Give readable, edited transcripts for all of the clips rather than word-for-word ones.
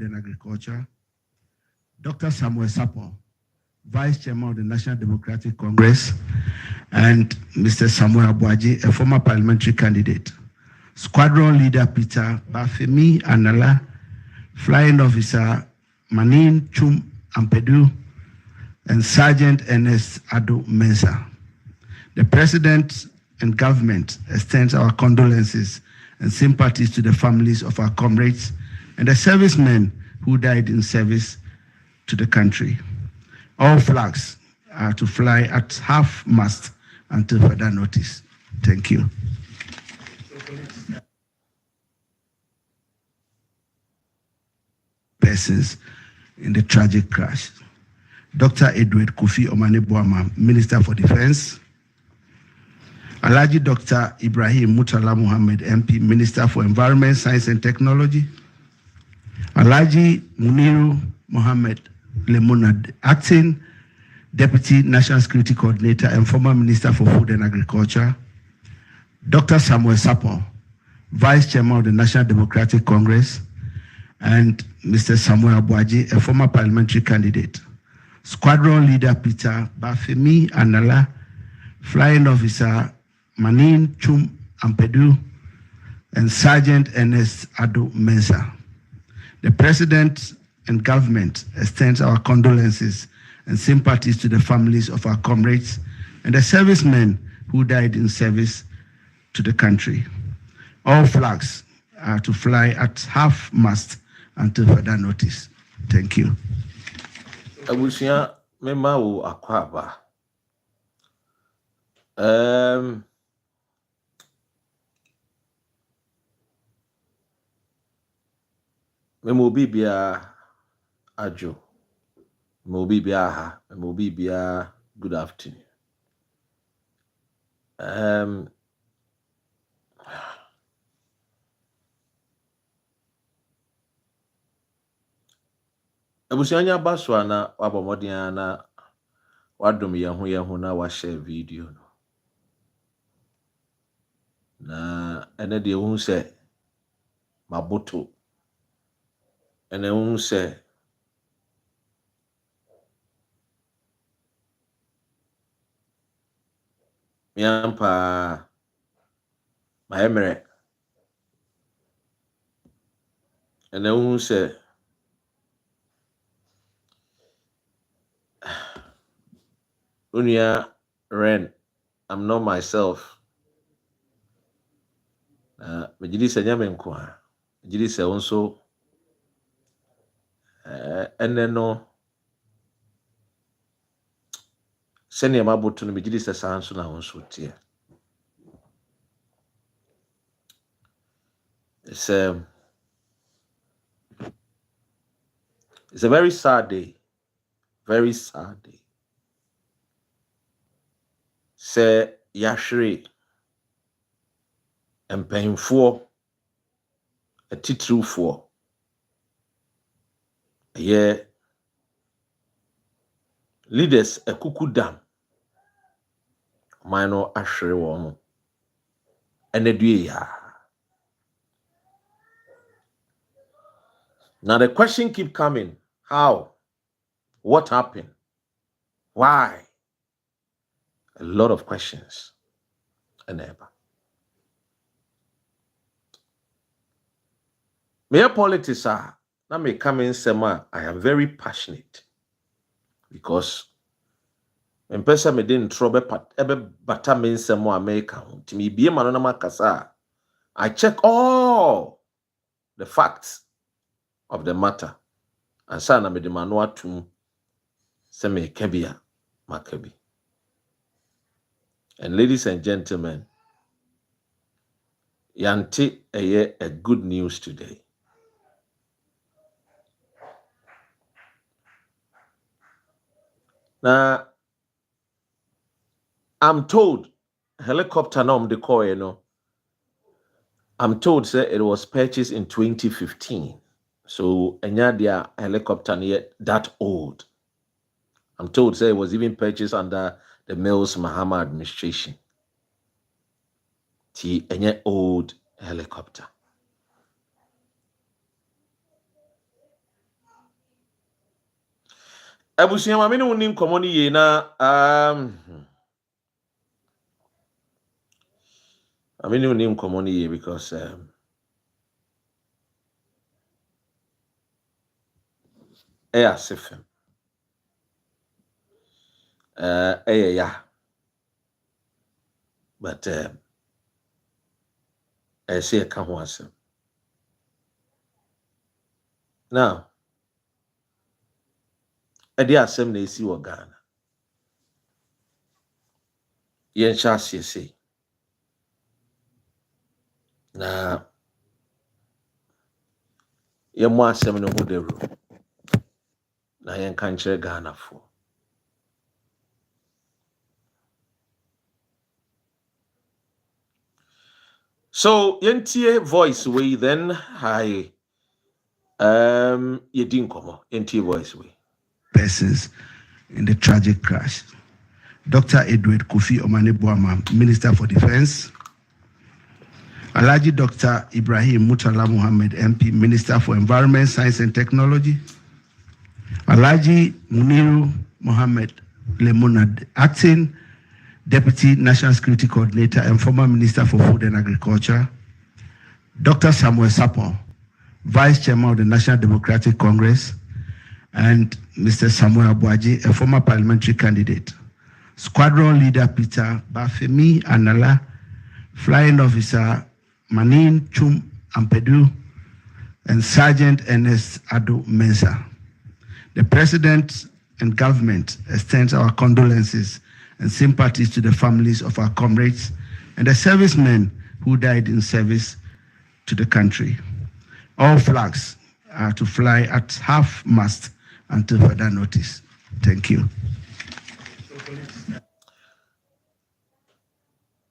and Agriculture, Dr. Samuel Sapo, Vice Chairman of the National Democratic Congress, and Mr. Samuel Abuaji, a former parliamentary candidate. Squadron Leader Peter Bafemi Anala, Flying Officer Manin Chum Ampedu, and Sergeant Ernest Ado Mensah. The President and government extends our condolences and sympathies to the families of our comrades and the servicemen who died in service to the country. All flags are to fly at half-mast until further notice. Thank you. Persons in the tragic crash. Dr. Edward Kofi Omane Boama, Minister for Defense. Alhaji Dr. Ibrahim Mutala Muhammad, MP, Minister for Environment, Science and Technology. Alhaji Muniru Mohammed Lemonad, Acting Deputy National Security Coordinator and former Minister for Food and Agriculture. Dr. Samuel Sapo, Vice Chairman of the National Democratic Congress, and Mr. Samuel Abuaji, a former parliamentary candidate. Squadron Leader Peter Bafemi Anala, Flying Officer Manin Chum Ampedu, and Sergeant Ernest Ado Mensah. The President and government extends our condolences and sympathies to the families of our comrades and the servicemen who died in service to the country. All flags are to fly at half-mast until further notice. Thank you. Abusia mema wo akwaba. Memo bibia ajo. Memo bibia ha. Memo bibia good afternoon. Abusianya baswa na wabomodiana na wadum yehu na wa share video no. Na ene de hu se maboto. Ene hu se miampa maemre. Ene hu se Unia Ren, I'm not myself. Mejidi se nyame nkwa. Mejidi se onso eneno sene maboto no mejidi se sanso na onso tie. It's a very sad day. Very sad day. Se yashre empenfo atitrufo ye leaders ekukudam mino ahwere wo enedue ya. Now the question keep coming. How? What happened? Why? A lot of questions. Eneba. Me politics are now me come in sema. I am very passionate because when person me didn't trouble ebe bata me sema America. To me be manona makasa. I check all the facts of the matter and sana me de manua to seme kebia makabi. And ladies and gentlemen, yanti a good news today. Now, I'm told helicopter now the call, you know. I'm told say it was purchased in 2015. So their helicopter yet that old. I'm told say it was even purchased under the Mills Mahama administration. Any old helicopter. Abusia ma me ne woni nkomo no ye na I mean woni nkomo no ye because sefem yeah, but say a ho asem now edi asem na esi wo Ghana yen sha say na yen mo asem no ho deru na yen kan kire Ghana fo. So yentie voice way then hi yedin komo yentie voice way persons in the tragic crash. Dr. Edward Kofi Omaneboama, Minister for Defense. Alhaji Dr. Ibrahim Mutala Muhammad MP, Minister for Environment, Science and Technology. Alhaji Muniru Mohammed Lemonad, Acting Deputy National Security Coordinator and former Minister for Food and Agriculture. Dr. Samuel Sapon, Vice Chairman of the National Democratic Congress, and Mr. Samuel Abuaji, a former parliamentary candidate. Squadron Leader Peter Bafemi Anala, Flying Officer Manin Chum Ampedu, and Sergeant Ernest Ado Mensah. The President and government extends our condolences and sympathies to the families of our comrades and the servicemen who died in service to the country. All flags are to fly at half-mast until further notice. Thank you.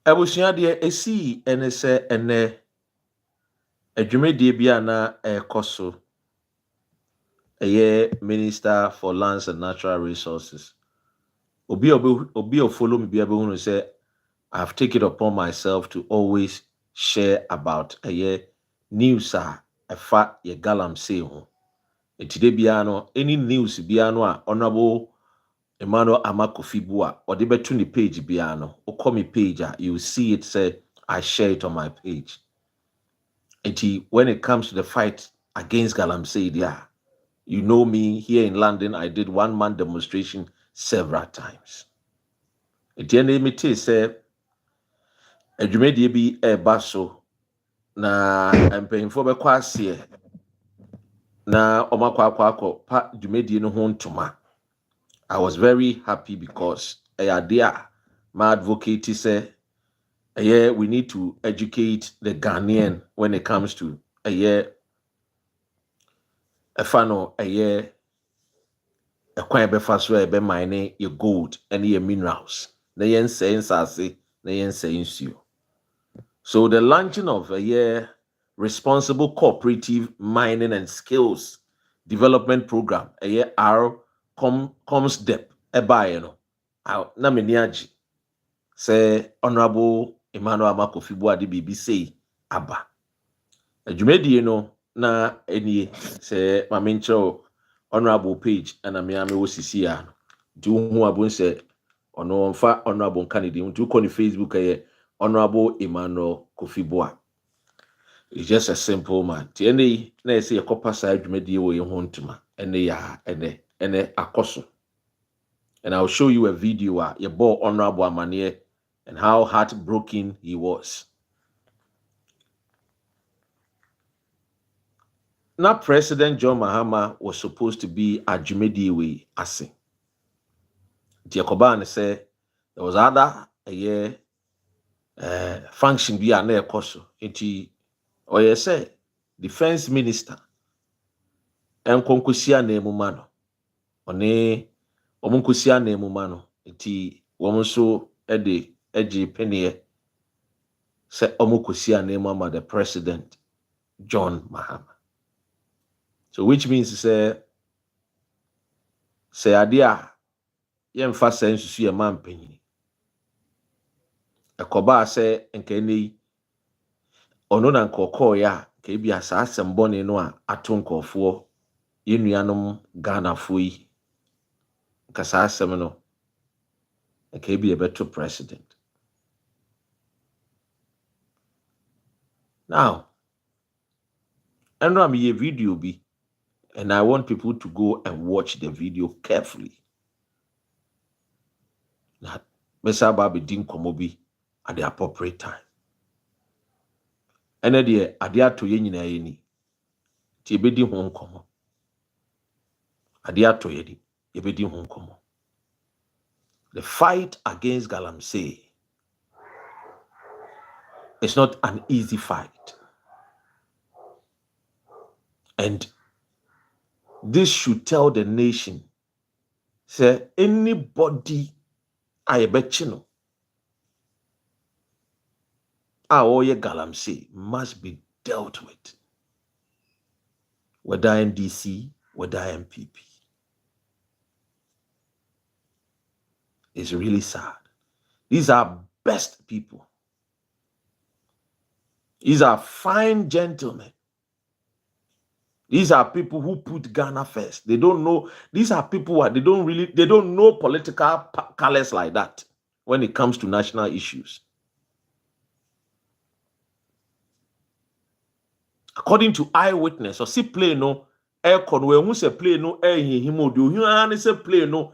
Abusia de esi ene se ene adwumadie bia na ekoso Minister for Lands and Natural Resources. Obi follow me bia be hunu say I've taken it upon myself to always share about news efa ye Galamsey ho. Today bia no any news bia no honorable Emmanuel Amakofibua or the betu ni page biano or call me page you see it say I share it on my page. And when it comes to the fight against Galamsey, you know me here in London, I did 1 month demonstration several times. At the end of me say adwumadi bi baso na empanyimfo be kwase na omakwa pa adwumadi no ho ntoma. I was very happy because my advocate say we need to educate the Ghanaian when it comes to a kwan befa so e be mine your gold and your minerals. Na yen sense ase, na yen sense you. So the launching of responsible cooperative mining and skills development program, comes dep eba no. Na me ni agi say Honorable Emmanuel Amakofibua de bibi say aba. Adwumadi no na enie say mamencho honorable page and ame wo sisi ya no. Do hu abun say ono mfa honorable candidate do ko ni Facebook Honorable Emmanuel Kofibua. He's just a simple man. Ti ene na say yakopa sa adwumadi wo ye ho ntuma ene ya ene akoso. And I'll show you a video where your boy Honorable Amanie and how heartbroken he was. Now, President John Mahama was supposed to be at Jumediwe Ase. Diakoban said there was other function be an air coso. Or you say defense minister and konkusia name mano. One omunkusia name mano. Woman so edgy penny say omukusia name mama the President John Mahama. So which means say adia yemfa sense su ye man panyin. Ekoba say enka nei ono na nkoko ya ka e bia sa asem bone no a ato nkofo ye nuanom Ghana fo yi. kasa semino okay be a better president. Now, and I'm a video be, and I want people to go and watch the video carefully. Now, Mesa Babi din komobi at the appropriate time. And then the adia to yen ni tibedi hon komo. Adia to yedi yebedi hon komo. The fight against Galamsey is not an easy fight. And this should tell the nation, say anybody I bet you know, our Galamsey must be dealt with. Whether NDC, whether MPP. It's really sad. These are best people. These are fine gentlemen. These are people who put Ghana first. They don't know. These are people who they don't know political colors like that when it comes to national issues. According to eyewitness, or see play no air con where who say play no air him do you say play no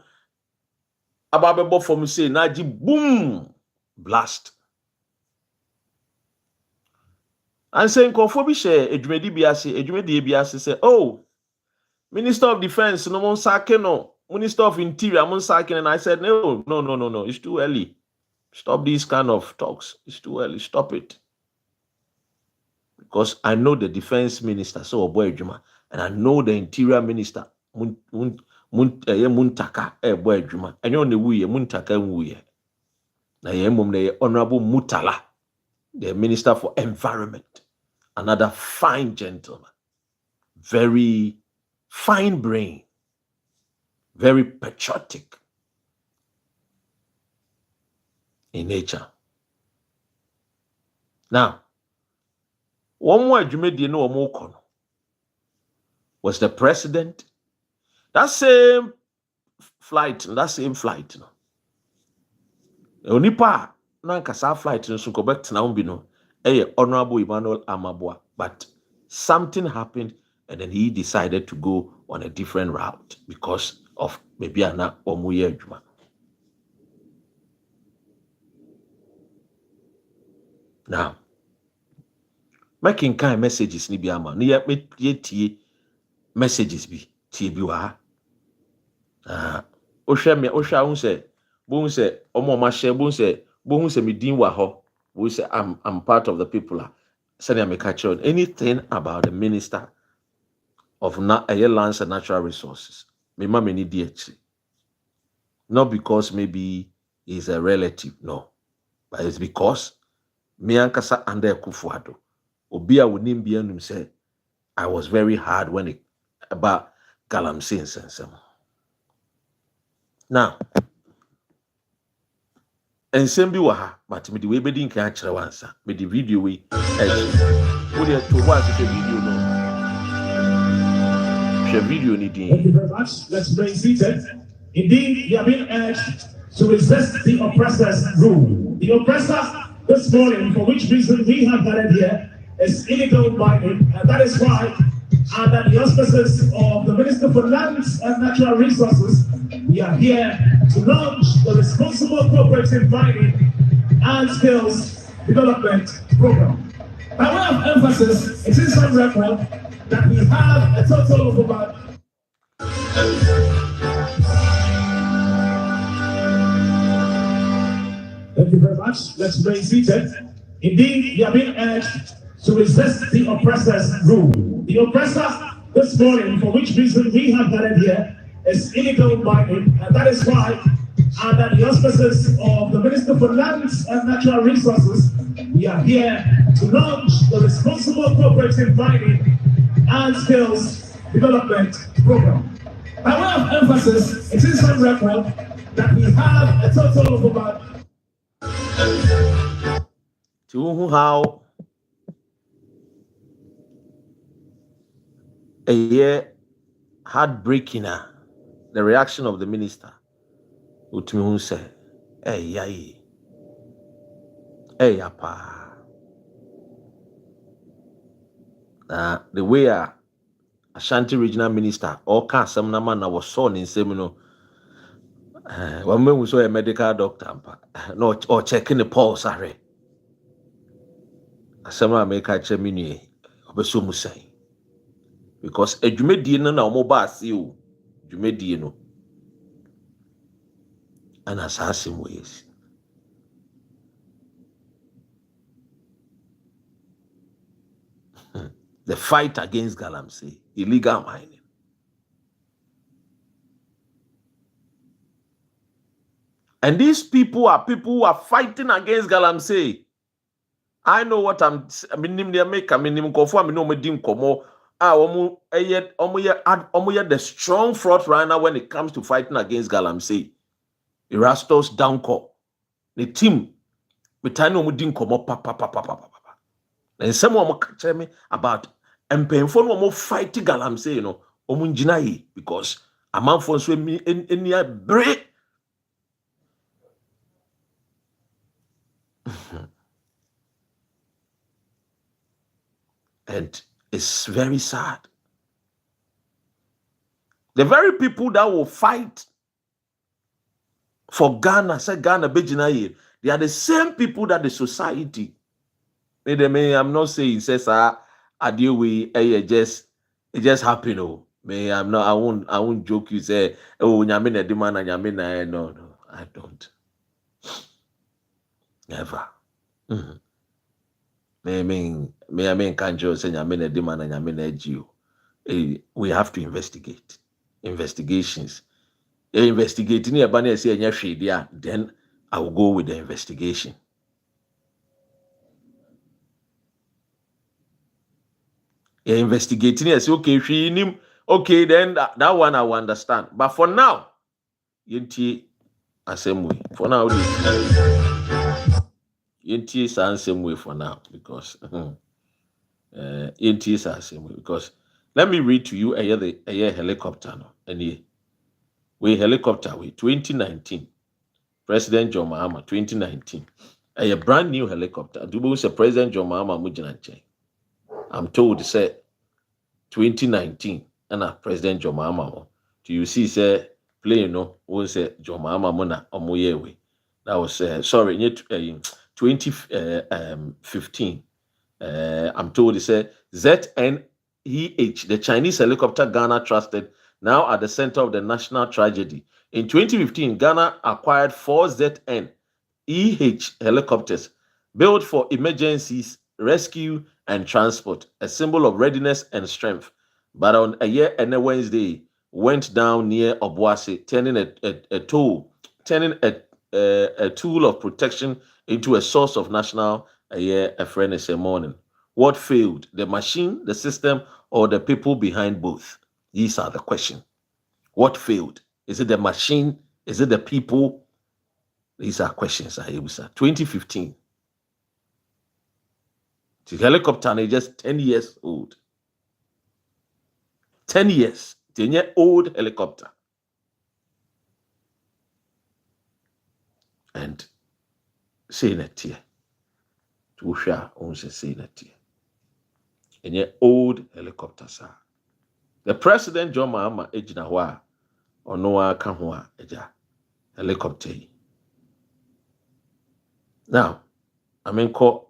about from say naji boom blast. And saying confobi share edwumedi biase say oh Minister of Defense no mon sake no Minister of Interior mon sake, and I said no it's too early. Stop these kind of talks. It's too early. Stop it. Because I know the defense minister, so boy Juma, and I know the interior minister, Muntaka, boy Juma, and you're on the way, Muntaka wuye. Na ye mum the Honorable Mutala, the Minister for Environment, another fine gentleman, very fine brain, very patriotic in nature. Now, one more Jumedi no more was the president. That same flight. No. Onipa na kasa flight no so go back to now no. Honorable Emmanuel Amabua, but something happened and then he decided to go on a different route because of maybe ana omuye adwuma. Now, making kind messages ni bi ama no ye tie messages bi tie bi wa ohwa hu se bo hu se omo ma share bo hu se me din wa ho bo say I'm part of the people say me catch on anything about the minister of lands and natural resources me ma me ni di echi, not because maybe he's a relative, no, but it's because me ankasa under Kufuado Obia wonim bia num say I was very hard when it about Galamsey and some. Now, and same be waha, but me the way bedin can actually answer. Me the video we would you to watch the video no? Share video ni din. Thank you very much. Let's remain seated. Indeed, you have been urged to resist the oppressor's rule. The oppressor this morning, for which reason we have gathered here, is illegal mining, and that is why, under the auspices of the Minister for Lands and Natural Resources, we are here to launch the Responsible Cooperative Mining and Skills Development Program. By way of emphasis, it is on record that we have a total of about Thank you very much. Let's remain seated. Indeed, you have been urged to resist the oppressor's rule. The oppressor this morning, for which reason we have gathered here, is illegal mining, and that is why, under the auspices of the Minister for Lands and Natural Resources, we are here to launch the Responsible Cooperative Mining and Skills Development Program. By way of emphasis, it is on record that we have a total of about To how a year heartbreaking the reaction of the minister Utimi hu say, yai. Yapa. The way Ashanti regional minister or Kasam Naman was son in Semino. One man was a medical doctor, no, or checking the pulse. Asama make a chemini, Obesumu say. Because a Jumedian na mobile see you, Jumediano, and assassin ways. The fight against Galamsey, illegal mining. And these people who are fighting against Galamsey. I know what I mean, they make, conform, I know, me dim komo. The strong front runner when it comes to fighting against Galamsey. Erastus Downco. The team, we tell no dim komo, papa. And someone will tell me about and painful no more fighting Galamsey, you know, omunjinai, because a man for me in your break. And it's very sad. The very people that will fight for Ghana, say Ghana, Bejinaye, they are the same people that the society. I'm not saying says I deal with it just happen. Oh, I won't joke. You say, oh, Nyamina demand and Nyamina. No, I don't. Never. I mean, can't you say Nyamina demand and Nyamina Geo? We have to investigate. Investigations. Investigating a banner say then I will go with the investigation. Investigating yes, okay, then that one I will understand. But for now, yenti same way. For now, yenti same way for now because yenti same way because let me read to you a helicopter no any we helicopter we 2019 President John Mahama 2019 a brand new helicopter. Do say President John Mahama mujina nche. I'm told to say 2019 and President John Mahama. Do you see say plane no won't say John Mahama mona omoyewe. That was 2015. I'm told to say ZNEH, the Chinese helicopter Ghana trusted, now at the center of the national tragedy. In 2015, Ghana acquired 4 ZNEH helicopters built for emergencies, rescue, and transport, a symbol of readiness and strength. But on a year and a Wednesday, went down near Obuasi, turning a tool of protection into a source of national a friend is a morning. What failed? The machine, the system, or the people behind both? These are the questions. What failed? Is it the machine? Is it the people? These are questions. 2015. The helicopter is just 10 years old. 10 years. 10-year old helicopter. And saying it here. To share owns saying it here. And yet old helicopter, sir. The President John Mahama ejina or no ka ho eja helicopter. Now, I mean call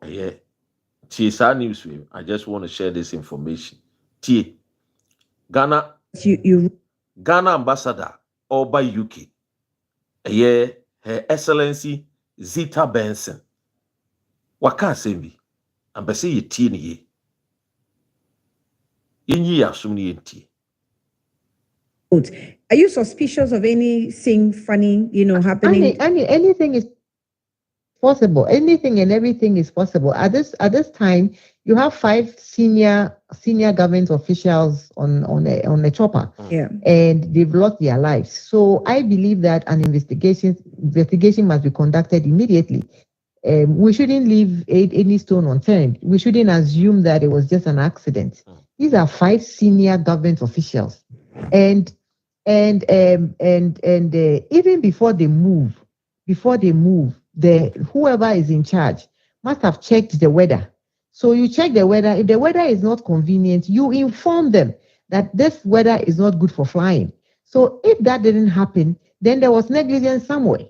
TSR news. I just want to share this information. Ghana Ghana ambassador or by UK. Her Excellency Zita Benson. Waka sembi. Ambassador ye tie ni ye. Are you suspicious of anything funny, happening? Anything is possible. Anything and everything is possible. At this time, you have 5 senior government officials on a chopper, and they've lost their lives. So I believe that an investigation must be conducted immediately. We shouldn't leave any stone unturned. We shouldn't assume that it was just an accident. These are 5 senior government officials, and and even before they move, the whoever is in charge must have checked the weather. So you check the weather. If the weather is not convenient, you inform them that this weather is not good for flying. So if that didn't happen, then there was negligence somewhere.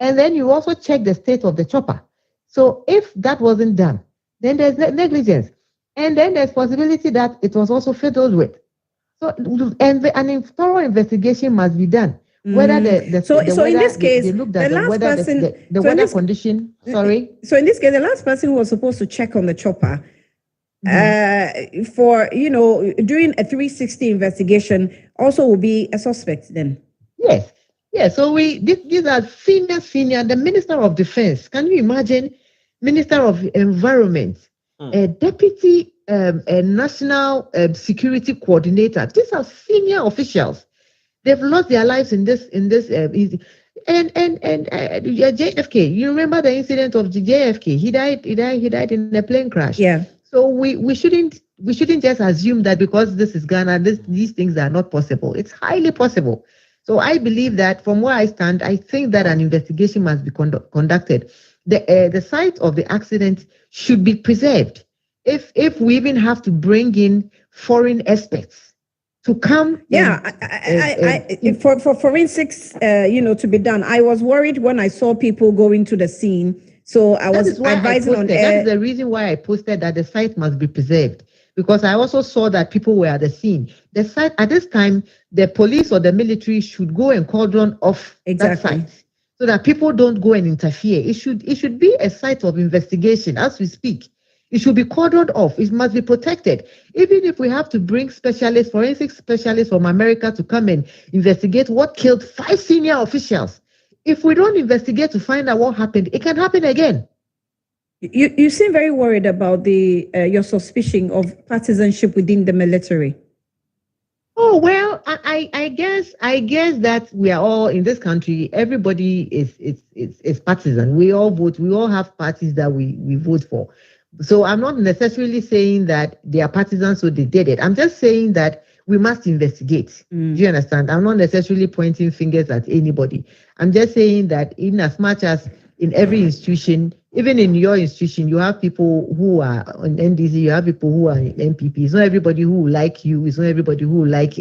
And then you also check the state of the chopper. So if that wasn't done, then there's negligence. And then there's possibility that it was also fiddled with. So and a thorough investigation must be done. Whether so in this case, they looked at the last person, the weather condition. Sorry. So in this case, the last person who was supposed to check on the chopper, for doing a 360 investigation, also will be a suspect then. Yes. So these are senior. The Minister of Defense. Can you imagine? Minister of Environment, a deputy, a national security coordinator. These are senior officials. They've lost their lives in this and JFK. You remember the incident of JFK? He died in a plane crash. Yeah. So we shouldn't just assume that because this is Ghana, these things are not possible. It's highly possible. So I believe that from where I stand, I think that an investigation must be conducted. The site of the accident should be preserved. If we even have to bring in foreign experts to come, for forensics, to be done. I was worried when I saw people going to the scene, so I was advising on air. That is the reason why I posted that the site must be preserved, because I also saw that people were at the scene. The site at this time, the police or the military should go and cordon off that site, so that people don't go and interfere. It should be a site of investigation as we speak. It should be cordoned off. It must be protected. Even if we have to bring forensic specialists from America to come and investigate what killed 5 senior officials, if we don't investigate to find out what happened, it can happen again. You seem very worried about your suspicion of partisanship within the military. Oh, well, I guess that we are all in this country. Everybody is partisan. We all vote. We all have parties that we vote for. So I'm not necessarily saying that they are partisans, so they did it. I'm just saying that we must investigate. Do you understand? I'm not necessarily pointing fingers at anybody. I'm just saying that in as much as in every institution, even in your institution, you have people who are on NDC, you have people who are in MPP. It's not everybody who will like you. It's not everybody who will like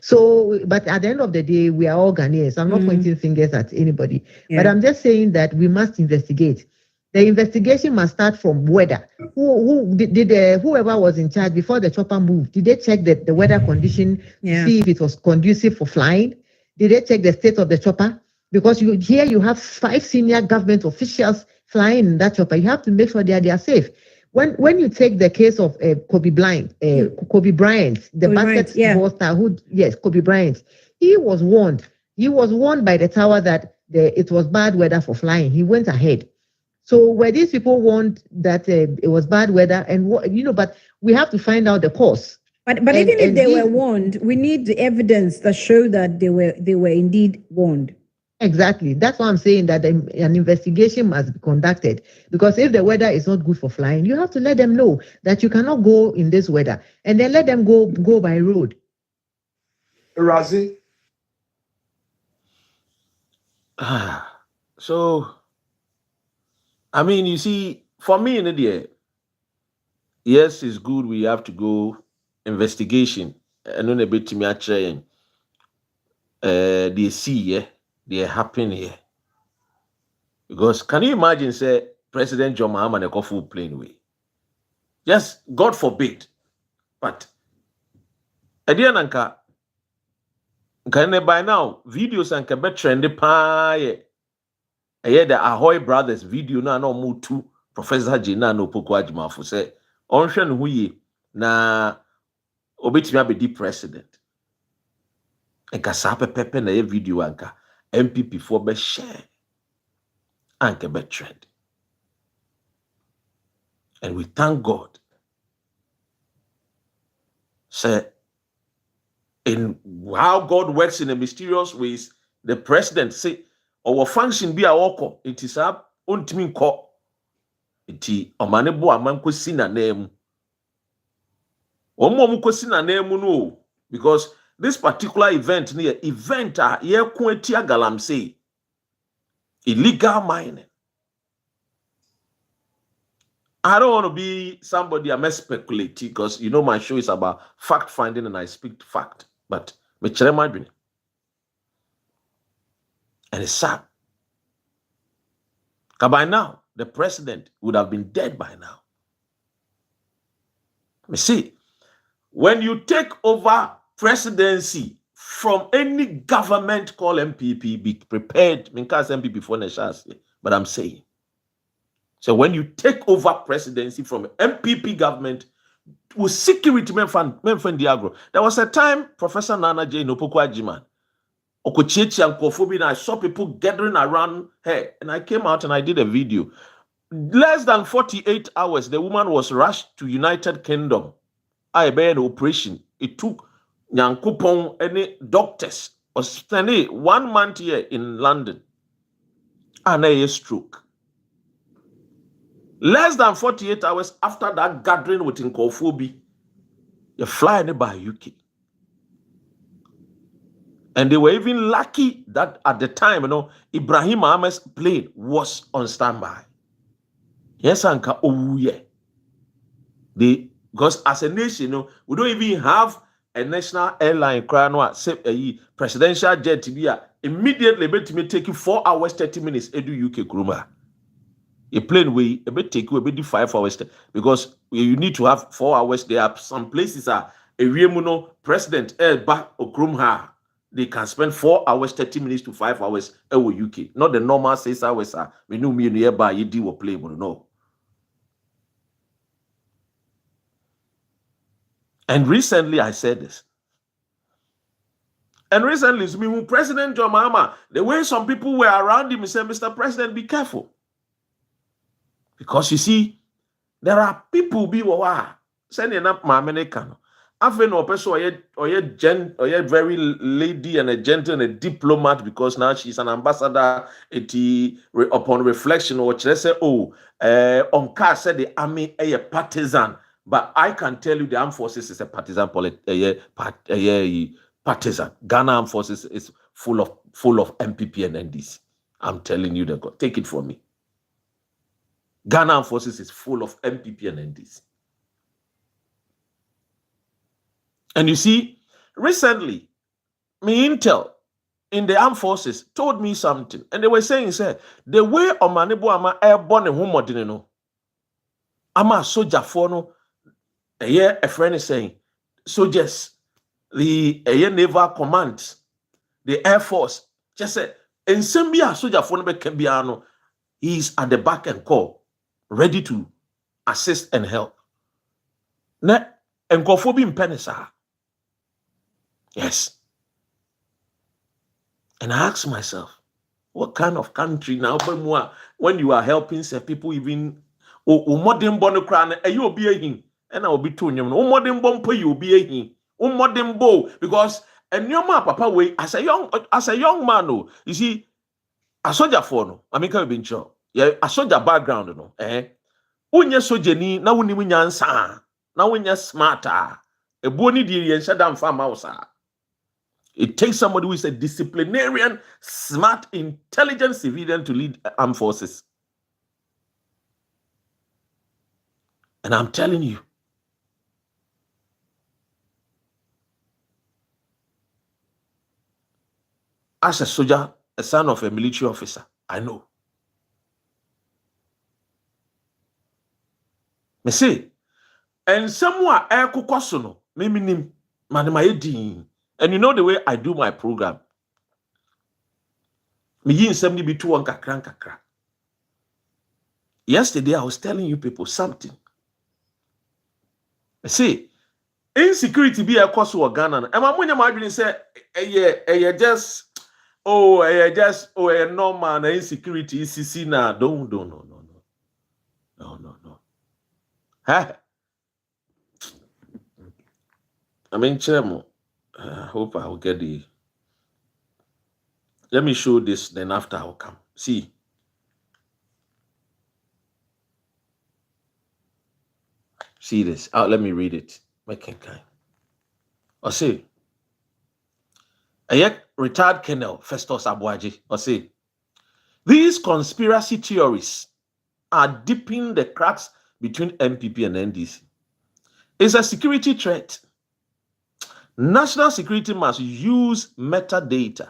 so. But at the end of the day, we are all Ghanaians. I'm not pointing fingers at anybody. But I'm just saying that we must investigate. The investigation must start from weather. Whoever was in charge before the chopper moved, did they check the weather condition, see if it was conducive for flying? Did they check the state of the chopper? Because here you have 5 senior government officials flying in that chopper. You have to make sure they are safe. When you take the case of Kobe Bryant, the basketball star Kobe Bryant, he was warned. He was warned by the tower that it was bad weather for flying. He went ahead. So were these people warned that it was bad weather, and but we have to find out the cause. But even if they were warned, we need the evidence that show that they were indeed warned. Exactly. That's why I'm saying that an investigation must be conducted, because if the weather is not good for flying, you have to let them know that you cannot go in this weather, and then let them go by road. Razi. So, I mean, you see, for me in India, yes, it's good. We have to go investigation, and then a bit to me actually, they see they happen here. Because can you imagine, say, President John Mahama a full plane way? Yes, God forbid. But Ediananka can by now videos and can be trendy pie. The Ahoy brothers video na no move to Professor Jina no Poko Ajima for say onshen huye na obetimi abedi president. Enka sape pepe na ye video anka MPP for be share anka be trend. And we thank God. Say in how God works in a mysterious ways, the president say our function be a woko. It is up untimi ko. Iti omanebo amanko si na name. Omo mu ko si na name no, because this particular event near event here Kuetia Galamsey illegal mining. I don't want to be somebody I may speculate because you know my show is about fact finding and I speak fact, but me chere my dream. And it's sad. Because by now, the president would have been dead by now. You see, when you take over presidency from any government called MPP, be prepared. I can't say MPP for Neshas, but I'm saying. So when you take over presidency from MPP government with security men Diagro, there was a time Professor Nana J. Nopokwa Jiman, Okochechi and Kofobi, and I saw people gathering around her, and I came out and I did a video. Less than 48 hours, the woman was rushed to United Kingdom. I bear an operation. It took Nyankupon any doctors was spending 1 month here in London. And a stroke. Less than 48 hours after that gathering with Nkofobi, you fly by UK. And they were even lucky that at the time, Ibrahim Ahmed's plane was on standby. Yes, Anka, oh yeah. Because as a nation, we don't even have a national airline presidential jet to be immediately able to take you 4 hours, 30 minutes, edu UK Kuruma. A plane way, a bit take you a bit 5 hours because you need to have 4 hours. There are some places a remuno president back Okrumha. They can spend 4 hours, 30 minutes to 5 hours over UK. Not the normal 6 hours. We know me nearby you do a play, but no. And recently I said this. And recently, when President John Mahama, the way some people were around him, he said, Mr. President, be careful. Because you see, there are people be sending up my American. I've no person or a very lady and a gentle and a diplomat because now she's an ambassador. Upon reflection, or let's say, Onka said the army a partisan, but I can tell you the armed forces is a partisan partisan. Ghana armed forces is full of MPP and NDC. I'm telling you, take it from me. Ghana armed forces is full of MPP and NDC. And you see, recently, me intel in the armed forces told me something, and they were saying, the way Omanebo ama airborne and homodino, ama soldier for no, a friend is saying, soldiers, the naval command, the air force, just said, and Sambia soldier for no Cambiano, he's at the back and call, ready to assist and help. Ne and Kofobi in Penisa. Yes. And I ask myself, what kind of country now when you are helping some people even modern born crown and you'll be a him and I'll be two modern bomb pay you'll be a him modern bow because and your ma papa way as a young man you see a soldier for no I mean can be sure yeah a soldier background unya sojeni na wuni nyansa na wunya smarter e boni di yen shadam farm house. It takes somebody who is a disciplinarian, smart, intelligent civilian to lead armed forces. And I'm telling you, as a soldier, a son of a military officer, I know. Me say, and somewhere air kukosono, me minim, manimayedi. And you know the way I do my program. Me yin semni be too kakra. Yesterday I was telling you people something. I say, insecurity be a cause of Ghana. And my money margin say, just normal insecurity is na no. Huh? I mean, Chemo. I hope I will get the. Let me show this, then after I'll come. See. See this. Let me read it. Make it kind. I say, A retired Colonel Festus Abuaji, or say, these conspiracy theories are deepening the cracks between MPP and NDC. It's a security threat. National security must use metadata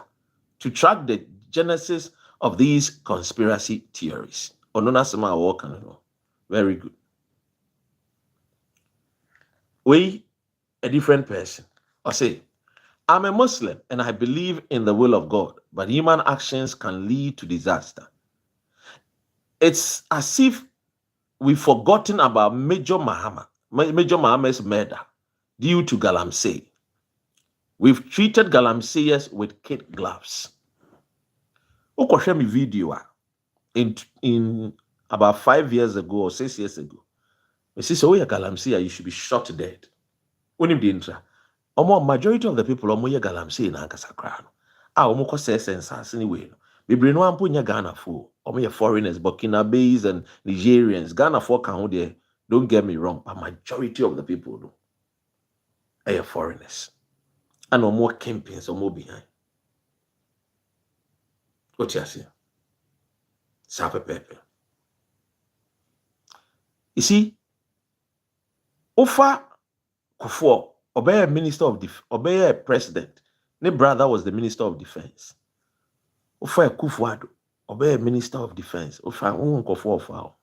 to track the genesis of these conspiracy theories. Very good. We, a different person, or say, I'm a Muslim and I believe in the will of God, but human actions can lead to disaster. It's as if we've forgotten about Major Muhammad's murder due to Galamsey. We've treated Galamseyers with kid gloves. Show me video in about 5 years ago or 6 years ago. I say, so you're Galamsey, you should be shot dead. When the intra, majority of the people are Galamsey in Ankasakran. Omo say sense anyway. We bring one punya Ghana for foreigners, Burkina Faso and Nigerians. Ghana for can there. Don't get me wrong, but majority of the people are foreigners. And no more campaigns or more behind. What you say? Sape pepe. You see, Ofa Kufuor, obey Minister of obey President. Ne brother was the Minister of Defense. Ofa Kufuor, obey Minister of Defense. Ofa Kufuor.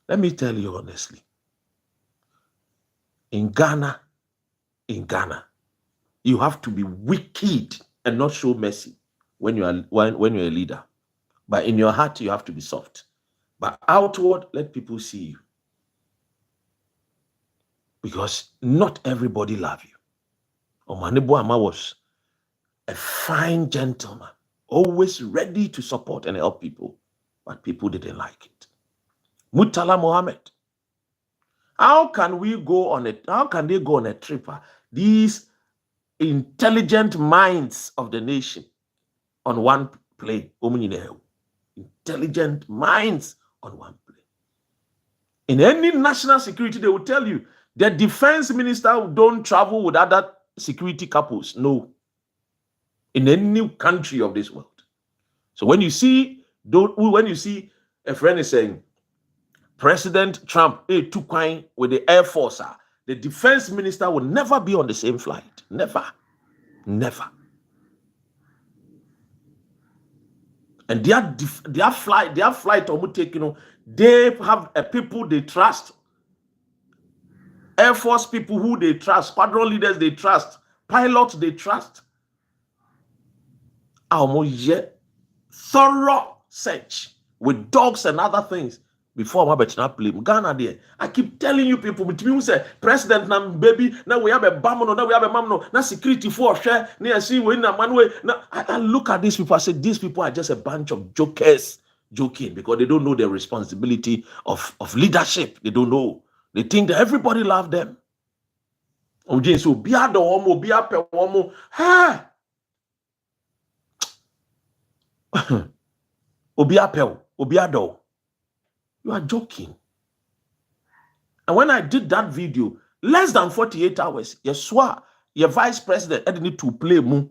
Let me tell you honestly. In Ghana, you have to be wicked and not show mercy when you're a leader. But in your heart, you have to be soft. But outward, let people see you. Because not everybody loves you. Omanebo Ama was a fine gentleman, always ready to support and help people, but people didn't like it. Murtala Mohammed. How can they go on a trip? These intelligent minds of the nation on one plane. Intelligent minds on one plane. In any national security, they will tell you the defense minister don't travel with other security couples. No. In any country of this world. So when you see a friend is saying, President Trump took wine with the Air Force, the defense minister will never be on the same flight. Never. Never. And their flight, they have people they trust. Air Force people who they trust, squadron leaders they trust, pilots they trust. Thorough search with dogs and other things before I'm about blame. Ghana there. I keep telling you people, with me say President na baby, now we have a bam, now we have a mamno, now security for share, near see we na manway. Now I look at these people, I say these people are just a bunch of jokers joking because they don't know the responsibility of leadership. They don't know. They think that everybody love them. So be a do homo, be a pe homo. Ha! Obi a pe, obi a do. You are joking. And when I did that video, less than 48 hours, you swear your vice president had need to play mu.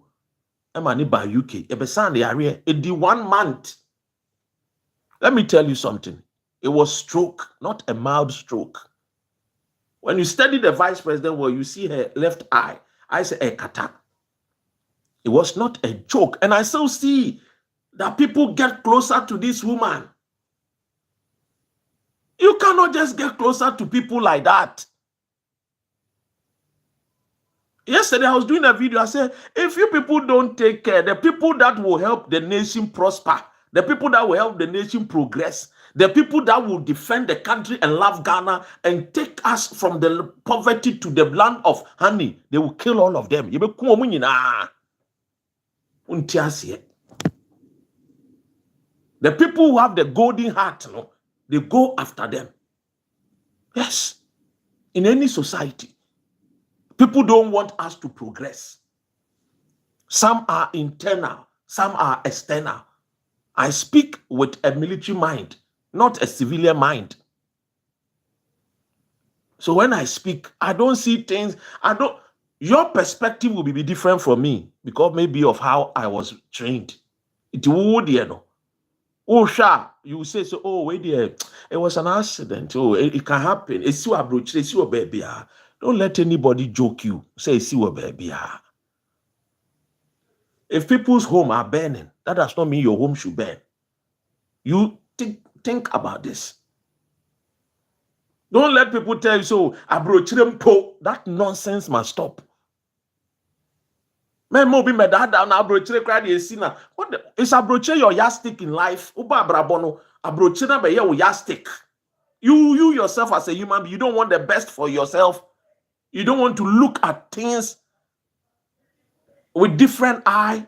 Emani by UK. Ebesan the area. It did 1 month. Let me tell you something. It was stroke, not a mild stroke. When you study the vice president, well, you see her left eye. I say a kata. It was not a joke. And I still see that people get closer to this woman. You cannot just get closer to people like that. Yesterday, I was doing a video. I said, if you people don't take care, the people that will help the nation prosper, the people that will help the nation progress, the people that will defend the country and love Ghana and take us from the poverty to the land of honey, they will kill all of them. The people who have the golden heart, no, they go after them. Yes. In any society, people don't want us to progress. Some are internal, some are external. I speak with a military mind, not a civilian mind. So when I speak, I don't see things, your perspective will be different from me because maybe of how I was trained. It would, you know. Oh, sure. You say so. Oh, wait there. It was an accident. Oh, it can happen. It's your approach. It's your baby. Don't let anybody joke you. Say it's your baby. If people's home are burning, that does not mean your home should burn. You think about this. Don't let people tell you so. That nonsense must stop. Men mo be me dad down abrochire cry dey see na. What is abrochire your yardstick in life? Uba abrabono abrochire na be your yardstick. You yourself as a human being, you don't want the best for yourself. You don't want to look at things with different eye.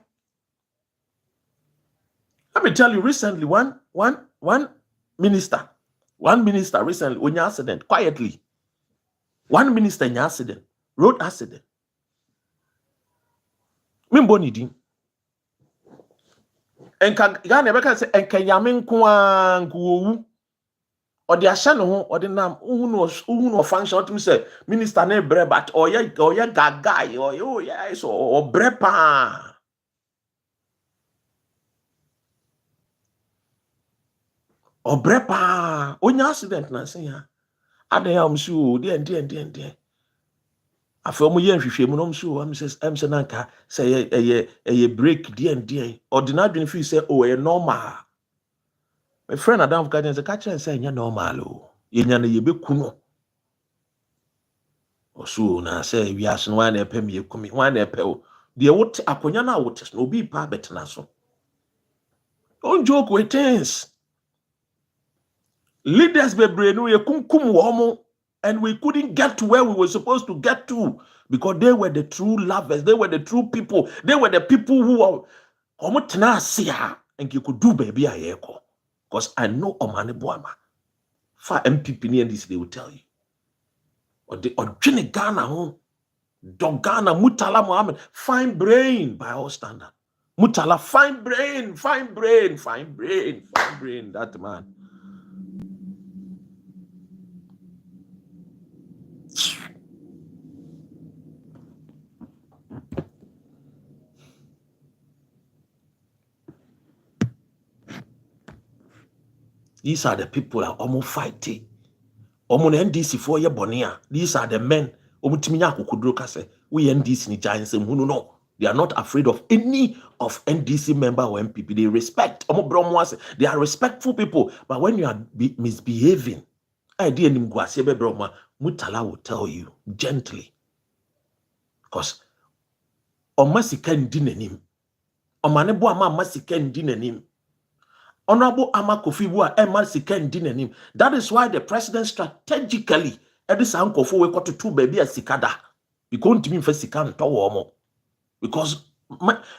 Let me tell you, recently, one minister recently, when you accident, quietly, one minister in accident, road accident. Mimboni din. Enka Ghana beka say enka yame nkoa nkuowu. Odi ahye no ho, odi nam uhu no function to say minister na bre but oye gaga oh yeah so obre pa. Obre pa. Onya accident na say ya. Ade ya msu de. After mo yen hwehwe mu no msu am say nanka say eye break de. Ordinary feel say oh e normal. My friend Adam Kajan say catch say nya normal o. Yenya na yebeku no. Osu na say wiase no wan na epe me ekumi, wan na epe o. De wote akonya na wote no obi pa betena so. Don't joke with things. Leaders bebre no ye kumkum wo mo and we couldn't get to where we were supposed to get to because they were the true lovers, they were the true people, they were the people who were omotena sia and you could do baby ayeko. Because I know Omane Boama. For MPP and this, they will tell you. Or Jenny Ghana home. Dogana, Mutala Mohammed. Fine brain by all standard. Mutala, fine brain. That man. These are the people that almost fighting. NDC for your bonia. These are the men. We NDC ni giants. No. They are not afraid of any of NDC member or MPP. They respect. They are respectful people. But when you are misbehaving, Mutala will tell you gently. Because Omasika ndinenim. Omanebo ama masika ndinenim. Honorable Ama Kofi Bua Emasika ndinenim. That is why the president strategically this uncle for we got to two baby as sikada. Because to me for sikan to because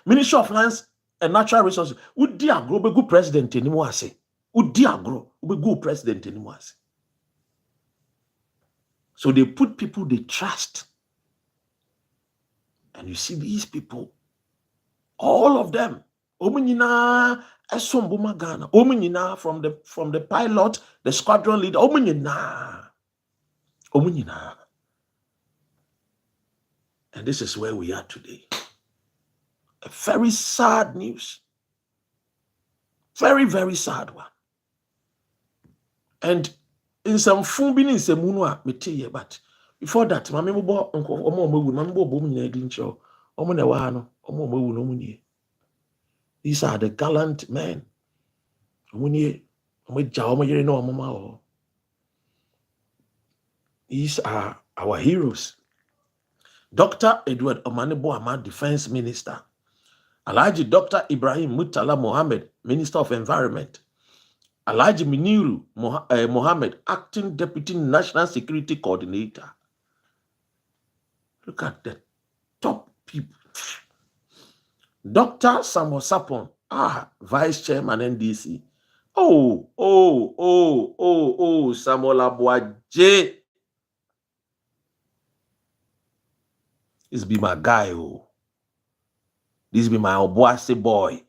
Ministry of Lands and Natural Resources would diagro be good president anymore say. Would diagro be good president anymore say. So they put people they trust. And you see these people, all of them, Omunyina Esombuma Ghana, Omunyina from the pilot, the squadron leader, Omunyina. And this is where we are today. A very sad news. Very, very sad one. And in some fumbin in some munwa metiye, but before that, Mammy Bo Uncle Omo Mambo Boom didn't show Omonawano, Omo Nomuni. These are the gallant men. These are our heroes. Dr. Edward Omanebo Ahmad, Defense Minister. Alhaji Dr. Ibrahim Mutala Mohammed, Minister of Environment. Alhaji Miniru Mohammed, Acting Deputy National Security Coordinator. Look at the top people. Dr. Samuel Sapon, Vice Chairman NDC. Samuel Abuaje. This be my guy, This be my Obuasi boy,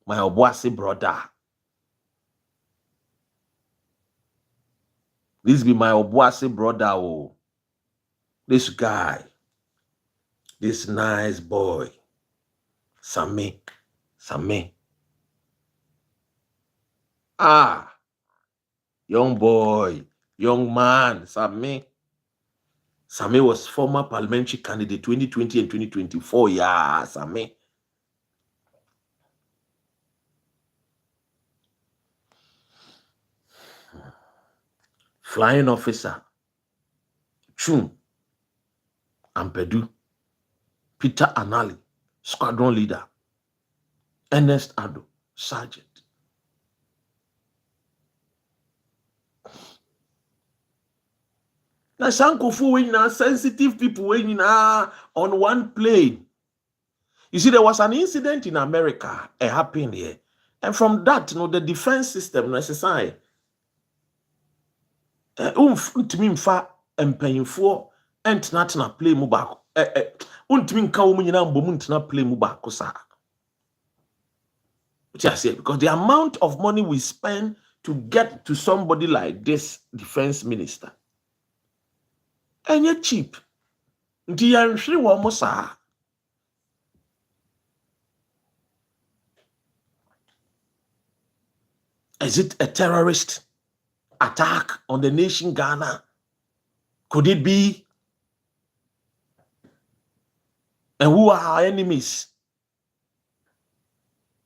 my Obuasi brother. This be my Obuasi brother, This guy. this nice boy, Sammy. Ah, young boy, young man, Sammy. Sammy was former parliamentary candidate 2020 and 2024. Yeah, Sammy. Flying officer, Chun Ampedu, Peter Anali, squadron leader, Ernest Ado, sergeant. Now, Sankofu when sensitive people when on one plane. You see, there was an incident in America, it happened here. And from that, the defense system necessary. Untimi mfa empanyinfo entna play mu ba untimi nka wo nyina mbom ntna play mu ba kosa. Which I say, because the amount of money we spend to get to somebody like this defense minister, and yet cheap. Nti yanhwe wo mo sa. Is it a terrorist attack on the nation Ghana? Could it be? And who are our enemies?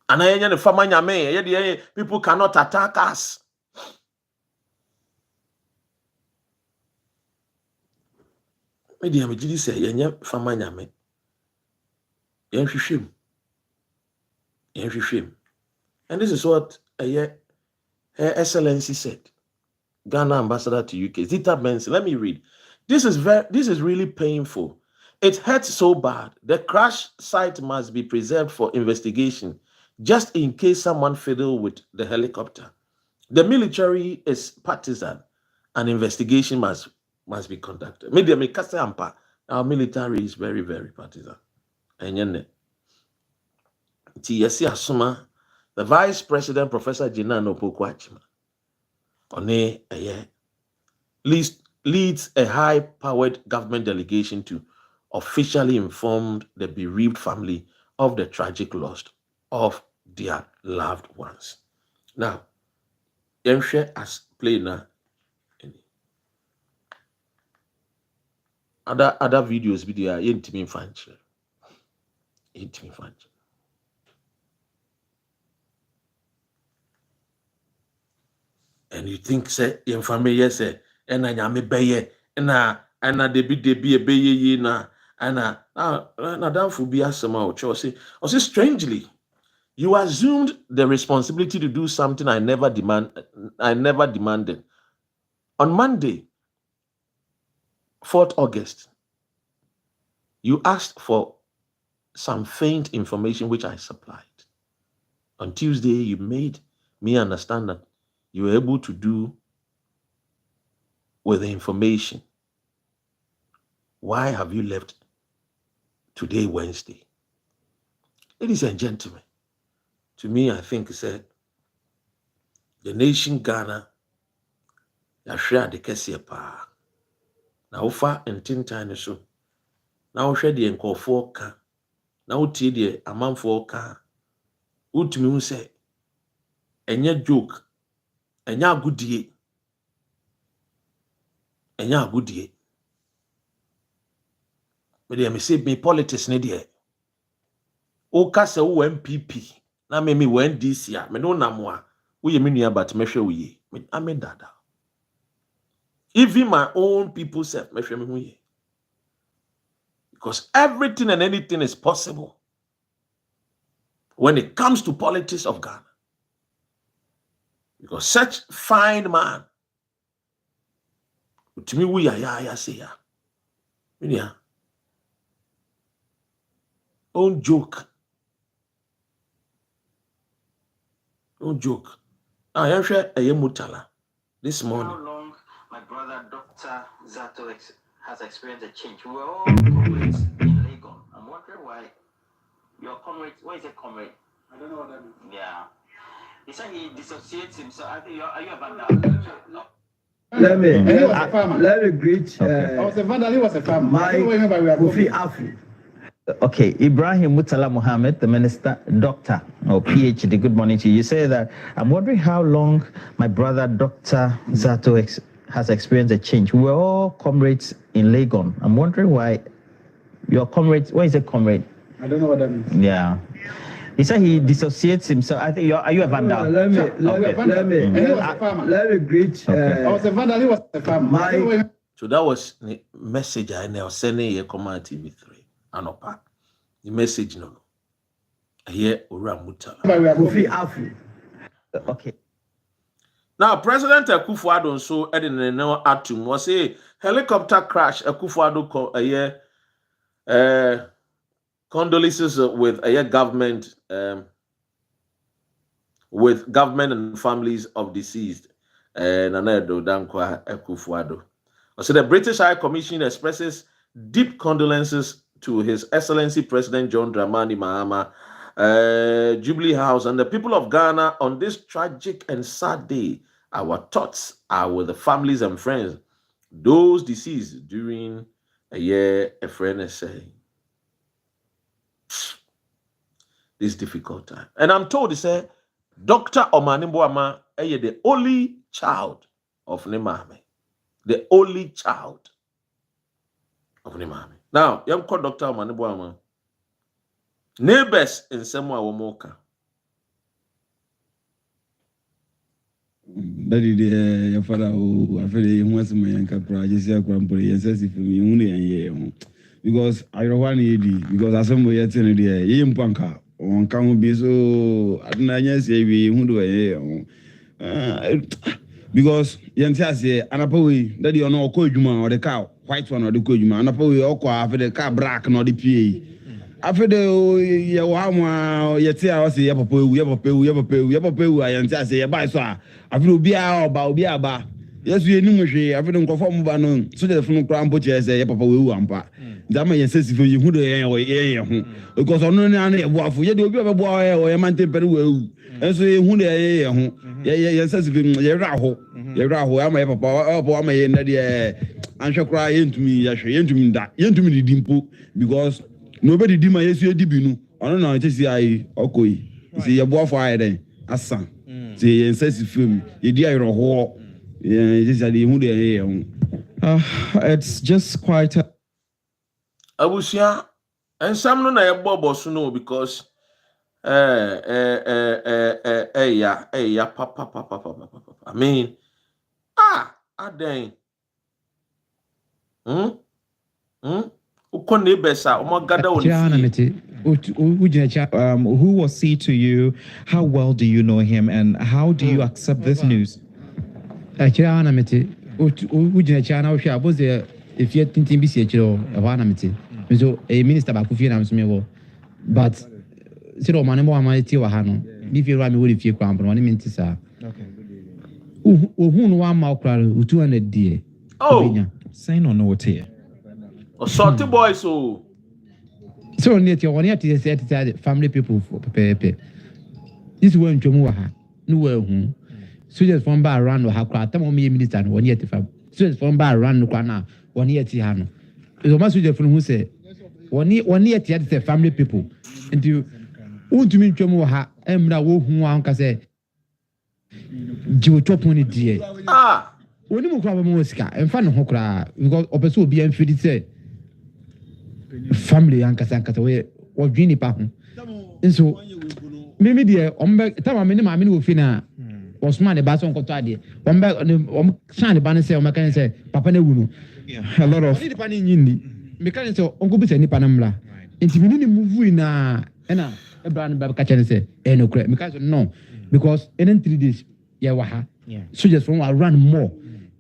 And people cannot attack us. And this is what Her Excellency said. Ghana ambassador to UK, Zita Benson. Let me read. This is really painful. It hurts so bad. The crash site must be preserved for investigation, just in case someone fiddled with the helicopter. The military is partisan, and investigation must be conducted. Our military is very, very partisan. And the Vice President, Professor Jinan Opokwachima, leads a high-powered government delegation to officially inform the bereaved family of the tragic loss of their loved ones. Now, share as play now. Other videos video intimate function. And you think say your family say and I me beye na debi a beye na that will be asema or say strangely you assumed the responsibility to do something I never demanded. On Monday, 4th August, you asked for some faint information which I supplied. On Tuesday, you made me understand that you were able to do with the information. Why have you left today, Wednesday? Ladies and gentlemen, to me, I think the nation Ghana, yashia de kese pa. Na ufa entintan so. Na uhwe de nkofo ka. Na utie de amanfo ka. Utumi hu se enye joke. Enye agudie. Me say me politics ne de. O ka se wo MPP na me wo NDC a me no namwa. Wo ye me nua but me hwe wo ye. Me dada. Even my own people self me hwe me hu ye. Because everything and anything is possible when it comes to politics of Ghana. Because such fine man, to me, we are say ya. Don't joke. I am sure I am Mutala this morning. How long my brother Dr. Zato has experienced a change? We were all comrades in Lagos. I'm wondering why your comrade, what is a comrade? I don't know what that means. Yeah. He said he dissociates himself. Are you a vandal? No. Let me greet. I was a vandal, he was a farmer. My Kofi Afu. Okay, Ibrahim Mutala Mohammed, the minister, doctor or PhD. Good morning to you. You say that I'm wondering how long my brother Dr. Zato has experienced a change. We're all comrades in Legon. I'm wondering why your comrade. What is a comrade? I don't know what that means. Yeah. He said he dissociates himself. I think are you a vandal? Let me greet. I was a vandal. He was a farmer. So that was the message I now sending a command TV3. Anopa. The message no. Here Uramuta. Okay. Now President Akufo-Addo so edin no atum was a helicopter crash Akufo-Addo a year condolences with a government and families of deceased and Nanedo Dankwa Akufo-Addo. So the British High Commission expresses deep condolences to His Excellency President John Dramani Mahama, Jubilee House, and the people of Ghana on this tragic and sad day. Our thoughts are with the families and friends, those deceased during a year, a friend is saying. This difficult time. And I'm told, he said, Dr. Omani Boama is the only child of Nemame. The only child of Nemame. Now, young called Dr. Omani Boama. Neighbors in Semwa Womoka. Daddy, your father, I feel he wants my younger project, because I don't want it, because as some way at any day, you punka, on come be so, I don't say we who do because Yantia Anapoe, Daddy or no Kojuma or the cow, white one or the Kojuma, Anapoe or after the car brack nor the PA. After the Yawama, Yatia, I say, Yapo, we ever pay, I say, by so. I feel be out about Biaba. Yes, we knew I feel conform Banon, so that from Crown Butcher say, Papa, we wampa. That may insist if you would because on any waffle, you do a boy or a man temper will. And so who they yes, you're Raho, I'm a papa, I'm a and shall cry into me, into me that, into me the dimple, because nobody did my SUDB. I don't know, I just say, okay, see a boy fire then, as son. See, and says film, you dear a whore. It's just quite a. I was here, and some no na bobo suno because yeah, papa. I mean, dang. Ukonde besa, umagada who was he to you? How well do you know him, and how do you accept this news? If you think be so a minister back but still man if you run if you cramp on minutes who one mile 200 dear. Oh, sign on no here. Salty boy, so near your 1 year to family people for pepe. This one Jomuaha, no well. Soldiers from bar around how crowd, me minister, 1 year to fab. Soldiers from bar around the corner, 1 year to Hano. It's a master from who say 1 year to family people. And you want to meet Jomoha, Emra, who one say, Joe chop on it, dear. When you crab a mosca and fun hokra, because Opeso be unfitted say family Uncle Sankataway or Guinea Pattern. And so, maybe dear, time I mean, my minute finna. Osman the bason kotade on back on shine the banner say on can say papa ne wunu a lot of the pan nyindi me can say onko bi say ni panamla enti me ni move na na Abraham ba ka chene say no kra me can say no because in 3 days ya wa ha soldiers from run more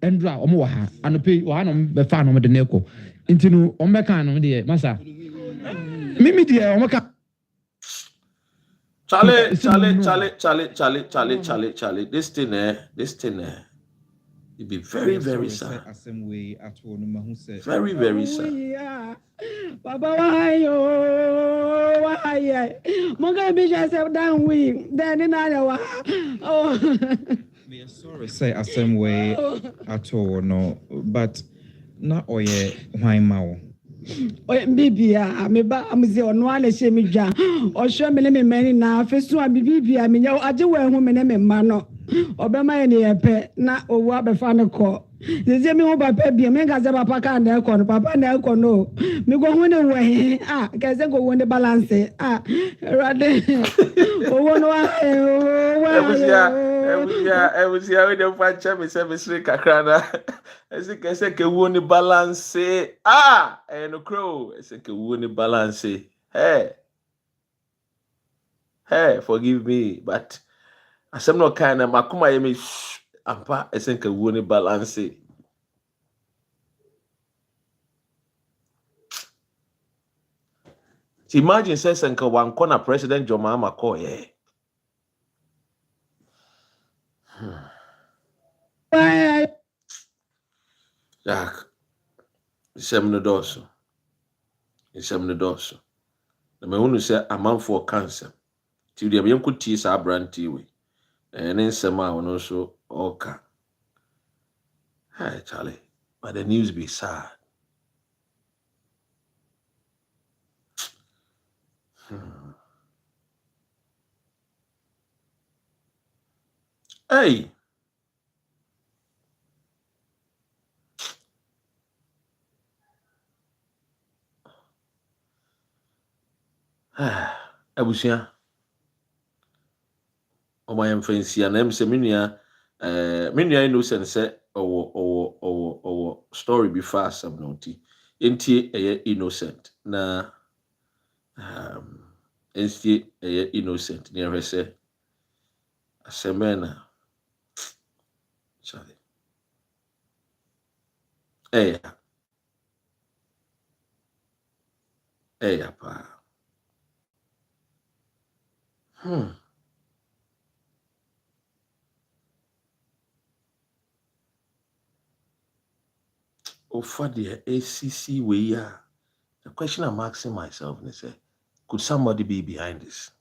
endra omo wa ha anope wa no be fa no de neko enti no on be kan no de masa me de omo ka Charlie. This thing, it be very, very sad. Very, very sad. Papa, why? Monga be just down we. Then in Iowa. Oh. We are sorry say the same way at all, no, but not oye why mao. Bibia, meba, amze onwale shemija. Osho me meni na fesu a bibia me nya aje we hu me me ma no. Obema ye ne yepe na owu abefa ne ko. Zeze mi ho papa bia me ga ze papa ka na ko no papa na ko no. Me go hu ne we ka ze go won the balance rade. Owo no Ebusia we dem fa che me se me sire kakra na. Ese ke wo ni balance no crow ese ke wo ni balance hey forgive me but asem no kind na makuma ye me ampa ese ke wo ni balance imagine say senka wan corner president Joma Mako Jack, Semno Dosso. The man say a man for cancer. Till the young could tease our brand tea. And then some also oka. Hi, Charlie, but the news be sad. Hey. Abusia o my fancy and em se minia innocent say o story be fast some noti enti innocent na enti innocent near say asemena Charlie pa for the ACC way, the question I'm asking myself is, could somebody be behind this?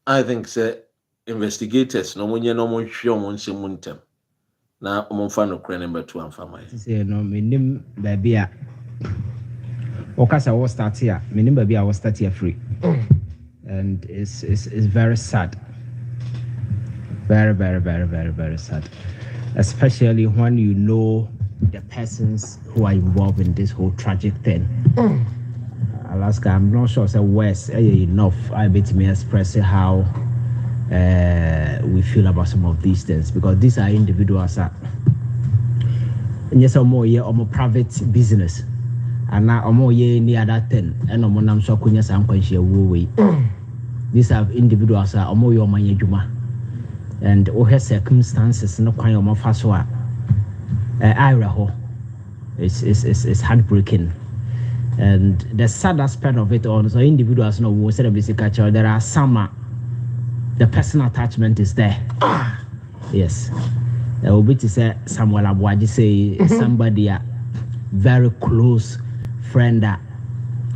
I think investigators no one sure one semuntem. Now I'm no credit number 2 and family. Say no, minim baby a. Okasa was start here. Minim baby I was start here free. And it's very sad. Very, very, very, very, very sad. Especially when you know the persons who are involved in this whole tragic thing. Alaska, I'm not sure say West enough. I bet me express how we feel about some of these things, because these are individuals that yes or more private business and now or more any other thing and I'm so kunya sam kwanhia wo these are individuals that or more your manya juma and her circumstances no kwan your fa so a it's heartbreaking. And the sad aspect of it all, so individuals know we said there are some the personal attachment is there. Yes. There will be to say Samuel Abuaji say somebody a very close friend that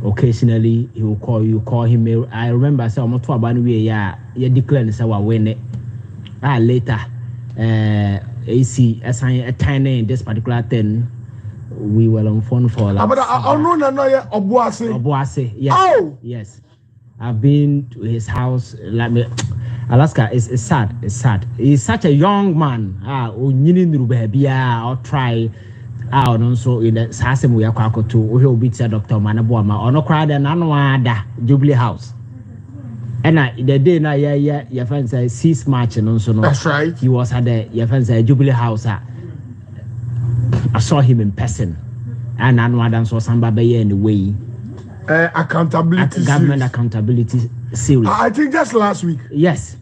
occasionally he will call you, call him. I remember I said I'm not too about you declare say we win it. Later AC assign a tiny in this particular thing. We were on phone for like but I don't know Obuasi, yes. Oh! Yes. I've been to his house. Like Alaska is sad. It's sad. He's such a young man. Or try out also in the Sassam we are quack to who will be Dr. Manabuama or no crowd and another Jubilee House. And the day na your friend said 6 March and also that's right. He was at the your friend said Jubilee House. I saw him in person, and I know saw somebody in the way. Accountability government series. Accountability series. I think just last week. Yes.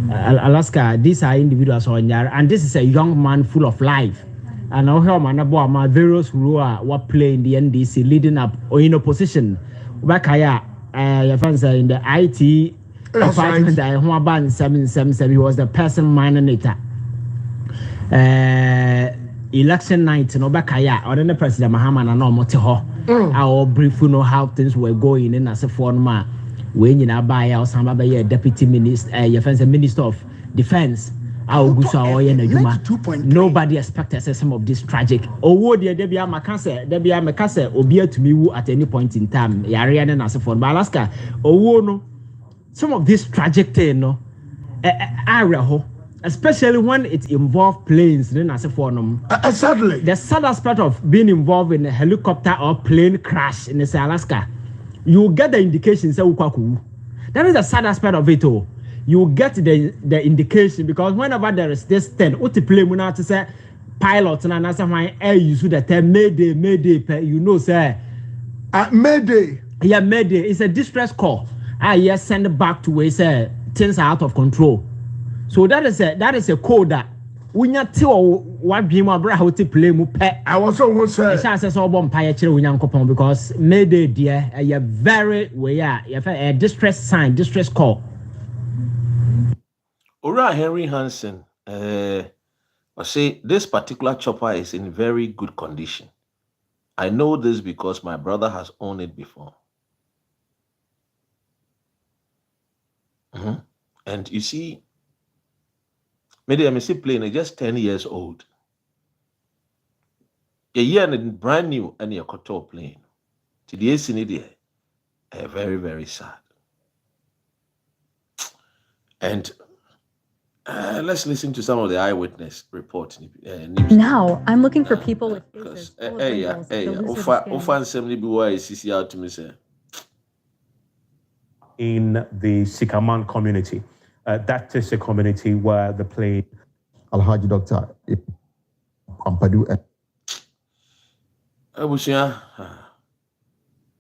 Alaska, these are individuals on there, and this is a young man full of life. And I hear my various who were playing the NDC leading up or in opposition. Back your friends are in the IT department. Right. 777. He was the person manning it. Election night no bakaya or the president Mahama na no mote ho our brief know how things were going in as a form ma when you na buy or some deputy minister your friends minister of defense. Nobody expected some of this tragic. Oh, dear, there be a Macassa, or be to me at any point in time. Yarian and as for Alaska. Oh, no, some of this tragic thing, no, especially when it involves planes. Then as for them, sadly, the sad aspect of being involved in a helicopter or plane crash in Alaska, you get the indications. That is the sad aspect of it all. You get the indication because whenever there is this thing, what to play when I say pilot and answer my air use the term mayday, you know, sir. Mayday. Yeah, mayday. It's a distress call. Yes, send it back to where say things are out of control. So that is a code that we not tell what be my brother how to play mu pet. I was almost saying. Chances of bumpire children because mayday dear a very way a distress sign, distress call. Ora Henry Hansen, I say this particular chopper is in very good condition. I know this because my brother has owned it before. And you see, maybe I'm plane just 10 years old. A year and brand new and a couture plane. Today, very, very sad. And let's listen to some of the eyewitness report. Now, I'm looking for people with faces full of in the Sikaman community. That is a community where the plane Alhaji Doctor Ampadu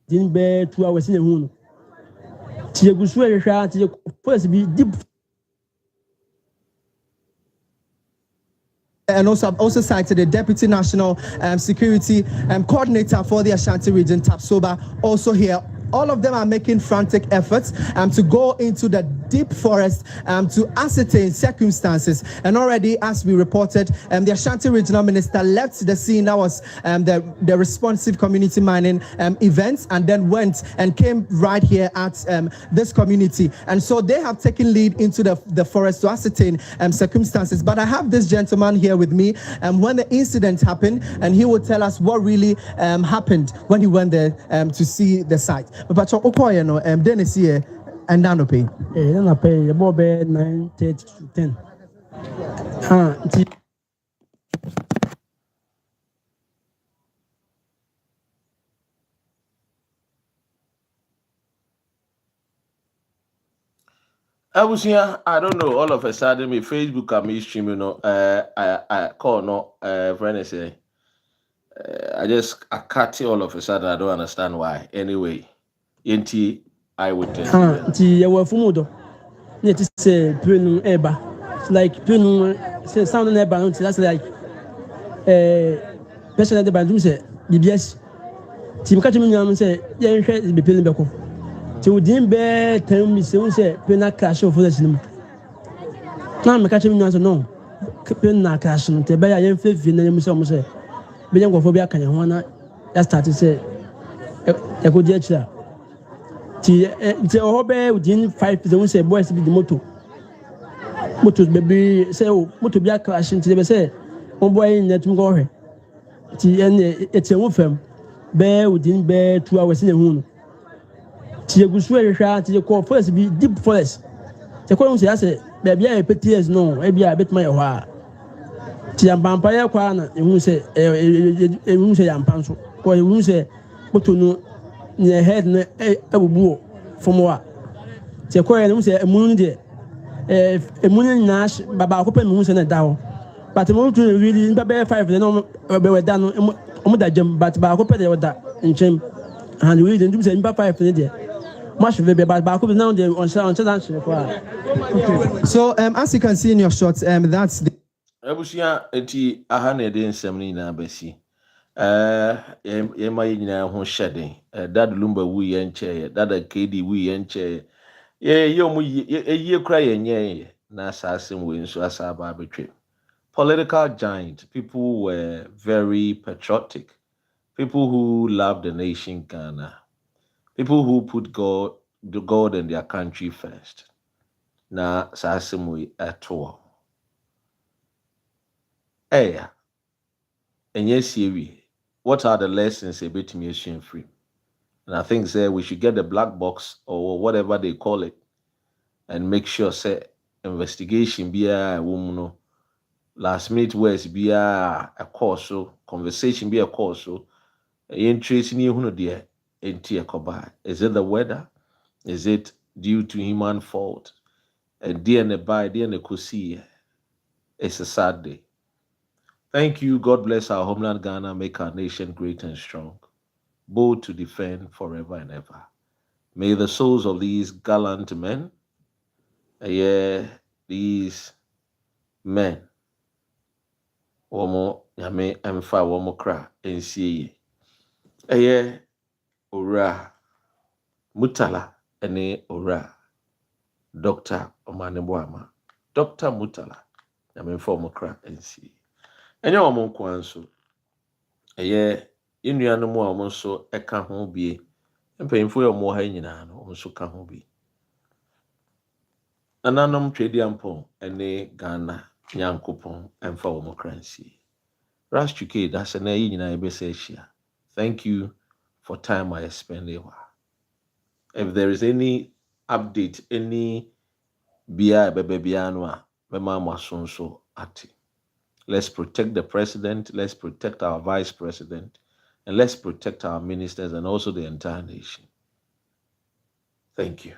didn't bear 2 hours in the moon. And also cited the Deputy National Security Coordinator for the Ashanti region, Tapsoba, also here. All of them are making frantic efforts to go into the deep forest to ascertain circumstances. And already, as we reported, the Ashanti Regional Minister left the scene. That was the responsive community mining event, and then went and came right here at this community. And so they have taken lead into the forest to ascertain circumstances. But I have this gentleman here with me when the incident happened, and he will tell us what really happened when he went there to see the site. But Okoye no Dennis here and Nano pay. Then I pay about 9:30 to 10. I was here. I don't know. All of a sudden, my Facebook and me stream. I call no friend say. I cut it all of a sudden. I don't understand why. Anyway, NT eyewitness. You were Fumudo. It is a Punu Eba. It's like Punu sound Eba. That's like person at the bandum say, BBS. Team Katimum say, yeah, be Pinu Beko. To Dimbe, tell me, say, Pena crash over the cinema. Now, my catching answer no. Pena crash, the Bay, I am 50 names. Say, Biancophobia can you want to start to say, a good gesture. It's a hobby within 5 don't say, boys be the motto. Motos baby say, moto be a crash into the say, oh boy, in that go. It's a wolf, bear within bear 2 hours in the moon. Tia Gusua, Tia call first be deep forest. The column says, baby, I put tears no, maybe I bet my wa. Tia Bampire Kwana, and who say, a room say, I'm Panso, or a room say, what to know near head a boo from what. Tia Coy say, a moon day, a moon nash, Baba open moons and a down. But the moon really in the 5, they know we done on that jump, but Baba open that in Chim and we didn't do the 5 in the much baby, but now they on so as you can see in your shots, that's the Abusia enti ahane de nsem ni na basi ye mai nyina ho hyede dad lumba wu ye nche dad kd wu ye nche ye mu ye kra ye nye na asasem we nso asaba betwe. Political giants, people who were very patriotic, people who loved the nation Ghana, people who put God and their country first. na saa asɛm wei ɛtoɔ ɛyɛ ɛnyɛ sie wie. What are the lessons a bit me free? And I think say we should get the black box or whatever they call it and make sure say investigation be a woman last minute words be a course so conversation be a course so tracing you who dear is it the weather? Is it due to human fault? And dear and by dear and see it's a sad day. Thank you. God bless our homeland Ghana, make our nation great and strong, bold to defend forever and ever. May the souls of these gallant men, these men, womo yame emfa womo kra ensie ora Mutala ene ora Dr. Omaneboama. Dr. Mutala yame emfa womo kra ensie. Enye womo kwanso inuanom a womo so eka ho bie mpanyimfo ya womo ha nyina no womo so ka ho bie. Ananom twediampon ene Ghana Nyankopon emfa womo kra ensie. Rastuke, that's an ayina. Thank you for time I spend here. If there is any update, any bia bebebianwa, mema so ati. Let's protect the president, let's protect our vice president, and let's protect our ministers and also the entire nation. Thank you.